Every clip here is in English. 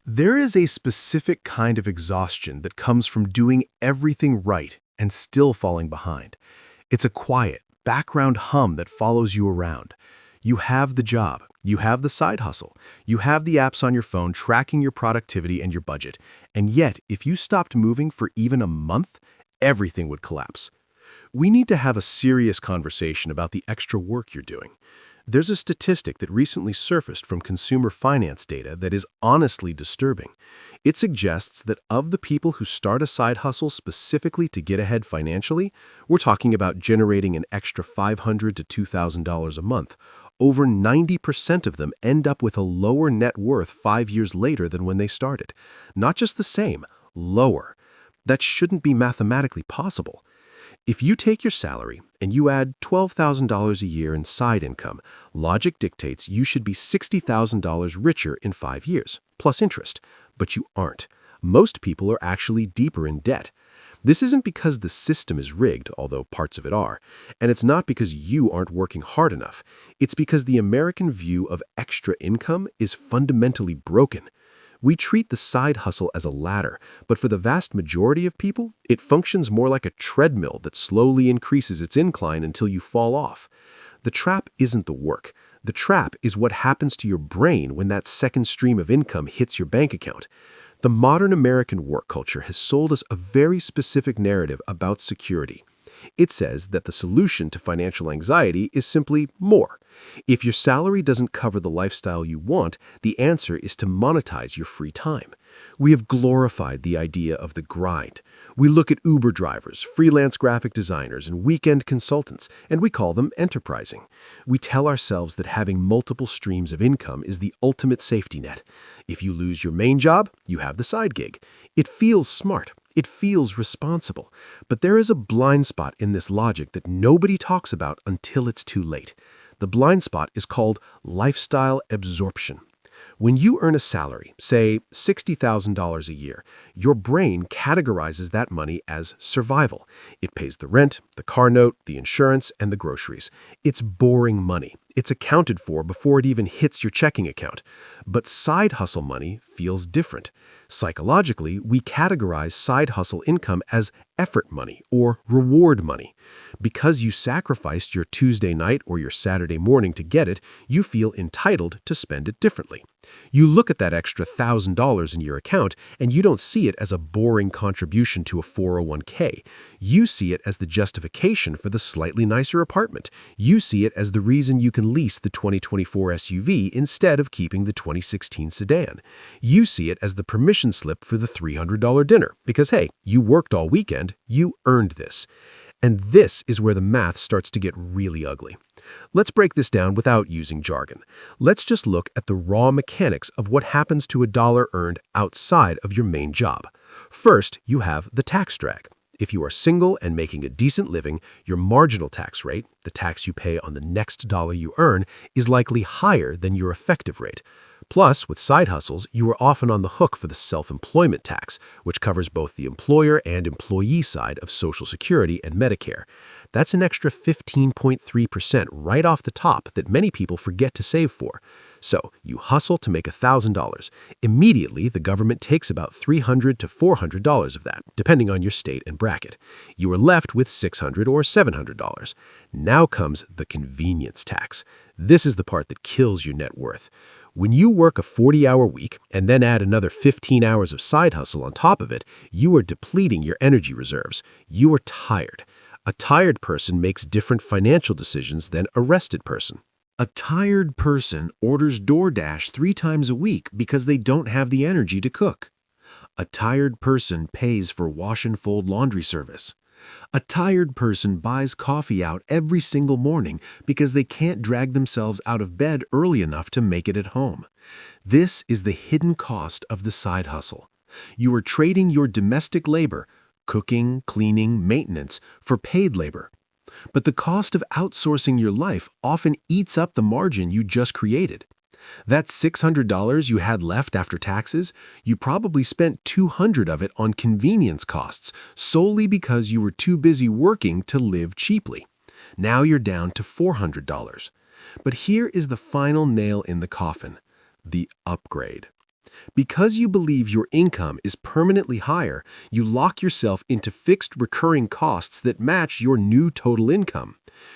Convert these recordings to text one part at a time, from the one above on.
There is a specific kind of exhaustion that comes from doing everything right and still falling behind. It's a quiet, background hum that follows you around. You have the job, you have the side hustle, you have the apps on your phone tracking your productivity and your budget, and yet if you stopped moving for even a month, everything would collapse. We need to have a serious conversation about the extra work you're doing. There's a statistic that recently surfaced from consumer finance data that is honestly disturbing. It suggests that of the people who start a side hustle specifically to get ahead financially, we're talking about generating an extra $500 to $2,000 a month. Over 90% of them end up with a lower net worth 5 years later than when they started. Not just the same, lower. That shouldn't be mathematically possible. If you take your salary and you add $12,000 a year in side income, logic dictates you should be $60,000 richer in 5 years, plus interest. But you aren't. Most people are actually deeper in debt. This isn't because the system is rigged, although parts of it are, and it's not because you aren't working hard enough. It's because the American view of extra income is fundamentally broken. We treat the side hustle as a ladder, but for the vast majority of people, it functions more like a treadmill that slowly increases its incline until you fall off. The trap isn't the work. The trap is what happens to your brain when that second stream of income hits your bank account. The modern American work culture has sold us a very specific narrative about security. It says that the solution to financial anxiety is simply more. If your salary doesn't cover the lifestyle you want, the answer is to monetize your free time. We have glorified the idea of the grind. We look at Uber drivers, freelance graphic designers, and weekend consultants, and we call them enterprising. We tell ourselves that having multiple streams of income is the ultimate safety net. If you lose your main job, you have the side gig. It feels smart. It feels responsible. But there is a blind spot in this logic that nobody talks about until it's too late. The blind spot is called lifestyle absorption. When you earn a salary, say $60,000 a year, your brain categorizes that money as survival. It pays the rent, the car note, the insurance, and the groceries. It's boring money. It's accounted for before it even hits your checking account. But side hustle money feels different. Psychologically, we categorize side hustle income as effort money or reward money. Because you sacrificed your Tuesday night or your Saturday morning to get it, you feel entitled to spend it differently. You look at that extra $1,000 in your account and you don't see it as a boring contribution to a 401k. You see it as the justification for the slightly nicer apartment. You see it as the reason you can lease the 2024 SUV instead of keeping the 2016 sedan. You see it as the permission slip for the $300 dinner because, hey, you worked all weekend, you earned this. And this is where the math starts to get really ugly. Let's break this down without using jargon. Let's just look at the raw mechanics of what happens to a dollar earned outside of your main job. First, you have the tax drag. If you are single and making a decent living, your marginal tax rate, the tax you pay on the next dollar you earn, is likely higher than your effective rate. Plus, with side hustles, you are often on the hook for the self-employment tax, which covers both the employer and employee side of Social Security and Medicare. That's an extra 15.3% right off the top that many people forget to save for. So, you hustle to make $1,000. Immediately, the government takes about $300 to $400 of that, depending on your state and bracket. You are left with $600 or $700. Now comes the convenience tax. This is the part that kills your net worth. When you work a 40-hour week and then add another 15 hours of side hustle on top of it, you are depleting your energy reserves. You are tired. A tired person makes different financial decisions than a rested person. A tired person orders DoorDash 3 times a week because they don't have the energy to cook. A tired person pays for wash and fold laundry service. A tired person buys coffee out every single morning because they can't drag themselves out of bed early enough to make it at home. This is the hidden cost of the side hustle. You are trading your domestic labor, cooking, cleaning, maintenance, for paid labor. But the cost of outsourcing your life often eats up the margin you just created. That $600 you had left after taxes, you probably spent $200 of it on convenience costs solely because you were too busy working to live cheaply. Now you're down to $400. But here is the final nail in the coffin: the upgrade. Because you believe your income is permanently higher, you lock yourself into fixed recurring costs that match your new total income.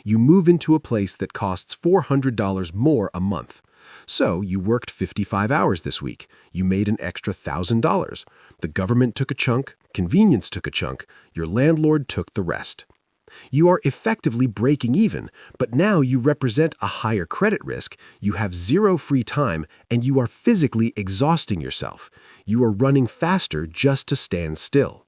You move into a place that costs $400 more a month. So you worked 55 hours this week. You made an extra $1,000. The government took a chunk, convenience took a chunk, your landlord took the rest. You are effectively breaking even, but now you represent a higher credit risk, you have zero free time, and you are physically exhausting yourself. You are running faster just to stand still.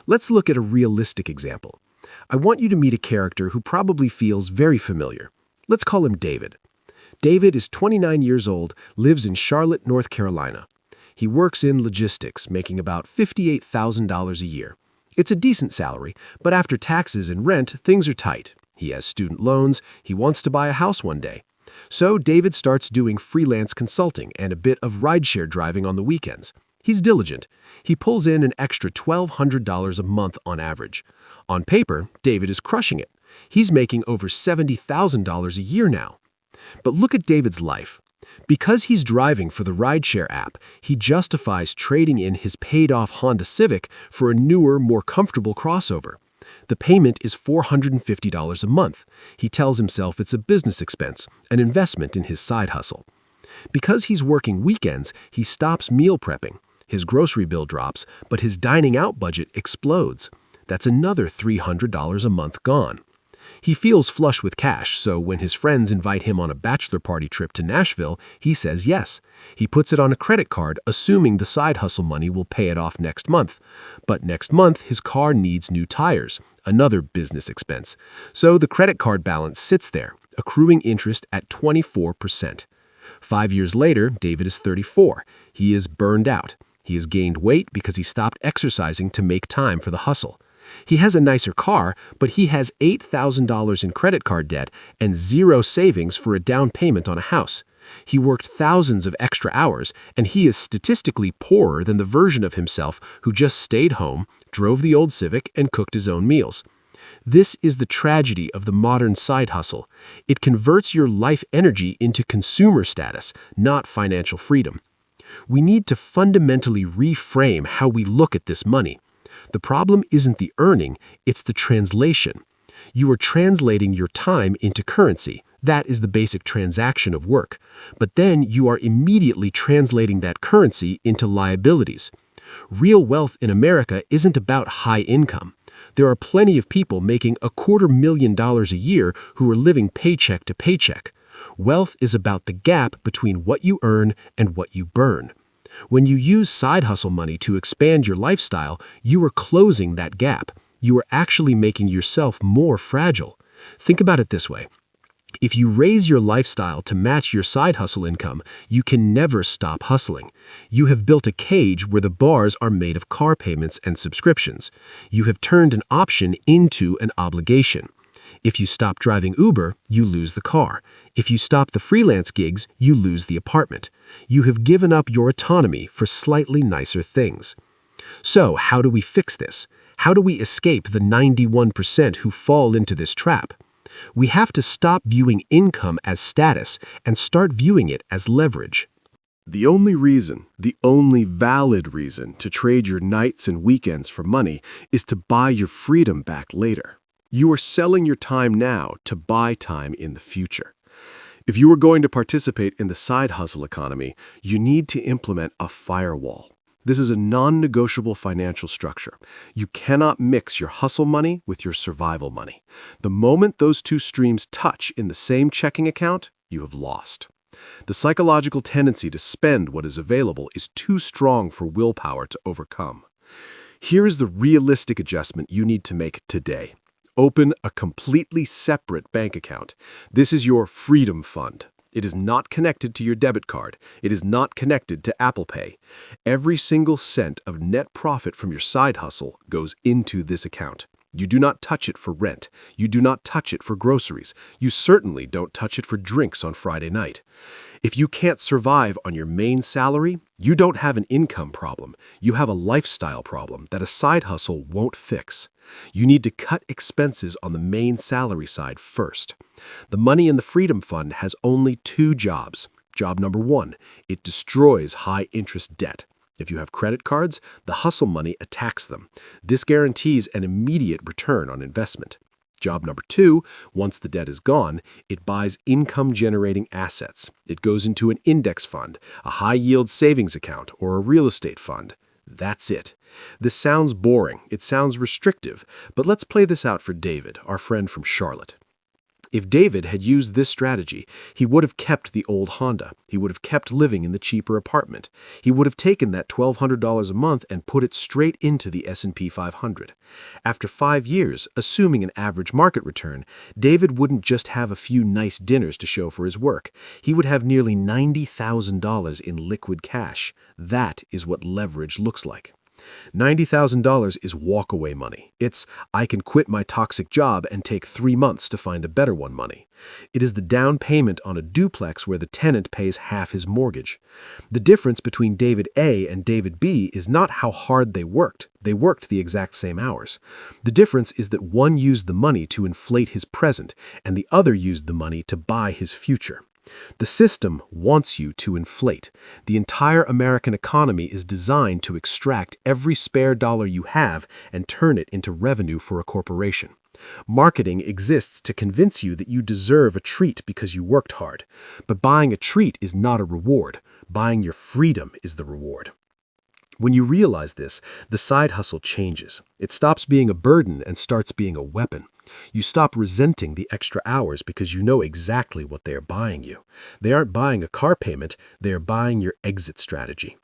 Let's look at a realistic example. I want you to meet a character who probably feels very familiar. Let's call him David. David is 29 years old, lives in Charlotte, North Carolina. He works in logistics, making about $58,000 a year. It's a decent salary, but after taxes and rent, things are tight. He has student loans, he wants to buy a house one day. So David starts doing freelance consulting and a bit of rideshare driving on the weekends. He's diligent. He pulls in an extra $1,200 a month on average. On paper, David is crushing it. He's making over $70,000 a year now. But look at David's life. Because he's driving for the rideshare app, he justifies trading in his paid-off Honda Civic for a newer, more comfortable crossover. The payment is $450 a month. He tells himself it's a business expense, an investment in his side hustle. Because he's working weekends, he stops meal prepping. His grocery bill drops, but his dining out budget explodes. That's another $300 a month gone. He feels flush with cash, so when his friends invite him on a bachelor party trip to Nashville, he says yes. He puts it on a credit card, assuming the side hustle money will pay it off next month. But next month, his car needs new tires, another business expense. So the credit card balance sits there, accruing interest at 24%. 5 years later, David is 34. He is burned out. He has gained weight because he stopped exercising to make time for the hustle. He has a nicer car, but he has $8,000 in credit card debt and zero savings for a down payment on a house. He worked thousands of extra hours, and he is statistically poorer than the version of himself who just stayed home, drove the old Civic, and cooked his own meals. This is the tragedy of the modern side hustle. It converts your life energy into consumer status, not financial freedom. We need to fundamentally reframe how we look at this money. The problem isn't the earning, it's the translation. You are translating your time into currency. That is the basic transaction of work. But then you are immediately translating that currency into liabilities. Real wealth in America isn't about high income. There are plenty of people making $250,000 a year who are living paycheck to paycheck. Wealth is about the gap between what you earn and what you burn. When you use side hustle money to expand your lifestyle, you are closing that gap. You are actually making yourself more fragile. Think about it this way. If you raise your lifestyle to match your side hustle income, you can never stop hustling. You have built a cage where the bars are made of car payments and subscriptions. You have turned an option into an obligation. If you stop driving Uber, you lose the car. If you stop the freelance gigs, you lose the apartment. You have given up your autonomy for slightly nicer things. So, how do we fix this? How do we escape the 91% who fall into this trap? We have to stop viewing income as status and start viewing it as leverage. The only valid reason to trade your nights and weekends for money is to buy your freedom back later. You are selling your time now to buy time in the future. If you are going to participate in the side hustle economy, you need to implement a firewall. This is a non-negotiable financial structure. You cannot mix your hustle money with your survival money. The moment those two streams touch in the same checking account, you have lost. The psychological tendency to spend what is available is too strong for willpower to overcome. Here is the realistic adjustment you need to make today. Open a completely separate bank account. This is your freedom fund. It is not connected to your debit card. It is not connected to Apple Pay. Every single cent of net profit from your side hustle goes into this account. You do not touch it for rent. You do not touch it for groceries. You certainly don't touch it for drinks on Friday night. If you can't survive on your main salary, you don't have an income problem. You have a lifestyle problem that a side hustle won't fix. You need to cut expenses on the main salary side first. The money in the Freedom Fund has only two jobs: Job number 1, it destroys high-interest debt. If you have credit cards, the hustle money attacks them. This guarantees an immediate return on investment. Job number 2, once the debt is gone, it buys income-generating assets. It goes into an index fund, a high-yield savings account, or a real estate fund. That's it. This sounds boring, it sounds restrictive, but let's play this out for David, our friend from Charlotte. If David had used this strategy, he would have kept the old Honda. He would have kept living in the cheaper apartment. He would have taken that $1,200 a month and put it straight into the S&P 500. After 5 years, assuming an average market return, David wouldn't just have a few nice dinners to show for his work. He would have nearly $90,000 in liquid cash. That is what leverage looks like. $90,000 is walkaway money. It's, I can quit my toxic job and take 3 months to find a better one money. It is the down payment on a duplex where the tenant pays half his mortgage. The difference between David A and David B is not how hard they worked. They worked the exact same hours. The difference is that one used the money to inflate his present and the other used the money to buy his future. The system wants you to inflate. The entire American economy is designed to extract every spare dollar you have and turn it into revenue for a corporation. Marketing exists to convince you that you deserve a treat because you worked hard. But buying a treat is not a reward. Buying your freedom is the reward. When you realize this, the side hustle changes. It stops being a burden and starts being a weapon. You stop resenting the extra hours because you know exactly what they are buying you. They aren't buying a car payment, they are buying your exit strategy.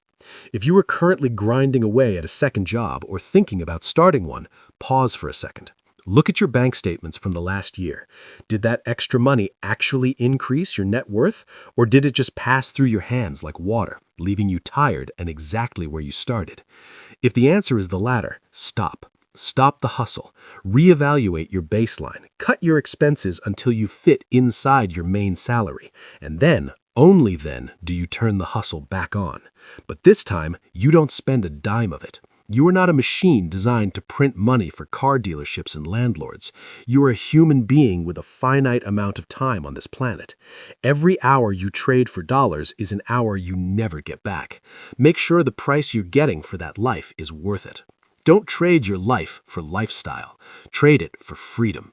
If you are currently grinding away at a second job or thinking about starting one, pause for a second. Look at your bank statements from the last year. Did that extra money actually increase your net worth, or did it just pass through your hands like water, leaving you tired and exactly where you started? If the answer is the latter, stop. Stop the hustle. Reevaluate your baseline. Cut your expenses until you fit inside your main salary. And then, only then, do you turn the hustle back on. But this time, you don't spend a dime of it. You are not a machine designed to print money for car dealerships and landlords. You are a human being with a finite amount of time on this planet. Every hour you trade for dollars is an hour you never get back. Make sure the price you're getting for that life is worth it. Don't trade your life for lifestyle. Trade it for freedom.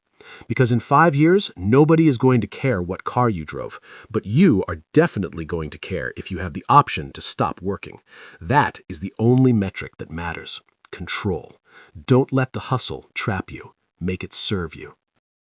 Because in 5 years, nobody is going to care what car you drove, but you are definitely going to care if you have the option to stop working. That is the only metric that matters. Control. Don't let the hustle trap you. Make it serve you.